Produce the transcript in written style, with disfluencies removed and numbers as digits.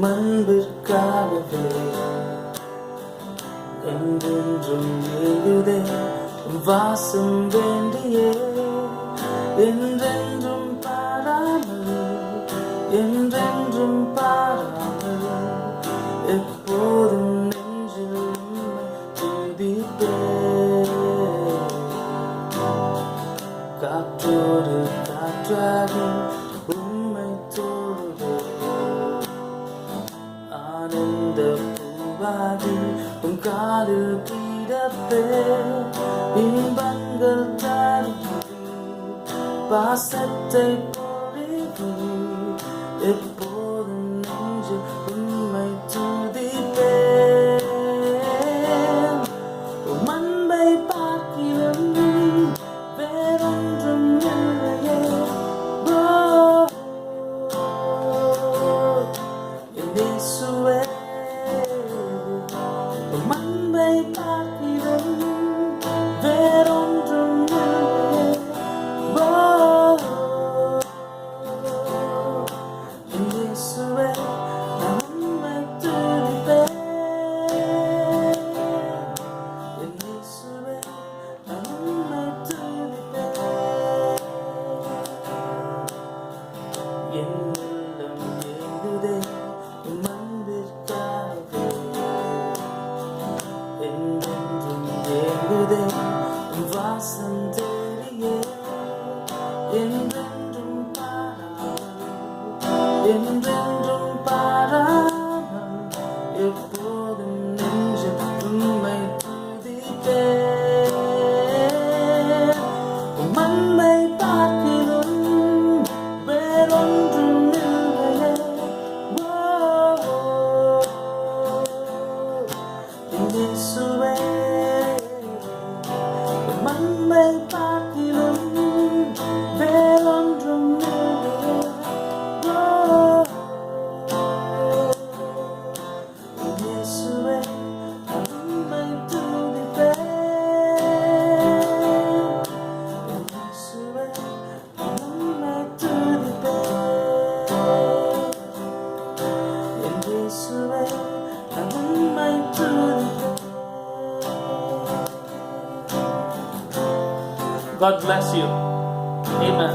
அன்பிற்காகவே என்றென்றும் ஏகுதே வாசம் வேண்டியே என்றென்றும் பாராமல் என்றென்றும் பாராமல் எப்போதும் நெஞ்சில் உம்மை துதிப்பேன். காற்றோடு காற்றாகி உம்மை தொடுவேன். ஆனந்த பூவாகி உன் காலில் கிடப்பேன். இன்பங்கள் தருவீர், பாசத்தை பொழிவீர். எப்போதும் நெஞ்சில் உம்மை துதிப்பேன். உம் அன்பை பார்க்கிறோம் வேறொன்றும் இல்லையே. என் இயேசுவே, உம் அன்பை பார்க்கிறோம் வேறொன்றும் இல்லையே. என் இயேசுவே, நான் உம்மை துதிப்பேன். என் இயேசுவே, நான் உம்மை துதிப்பேன். என் உள்ளம் ஏங்குதே உம் அன்பிற்காகவே. என்றென்றும் ஏங்குதே உம் வாசம் தேடியே. என்றென்றும் பாராமல் என்றென்றும் பாராமல் எப்போதும் நெஞ்சில் உம்மை துதிப்பேன். உம் அன்பை பார்க்கிறோம் வேறொன்றும் இல்லையே. என் இயேசுவே, உம் அன்பை பார்க்கிறோம் வேறொன்றும் இல்லையே. என் இயேசுவே, நான் உம்மை துதிப்பேன். என் இயேசுவே, நான் உம்மை துதிப்பேன். என் இயேசுவே, நான் உம்மை துதிப்பேன். God bless you. Amen.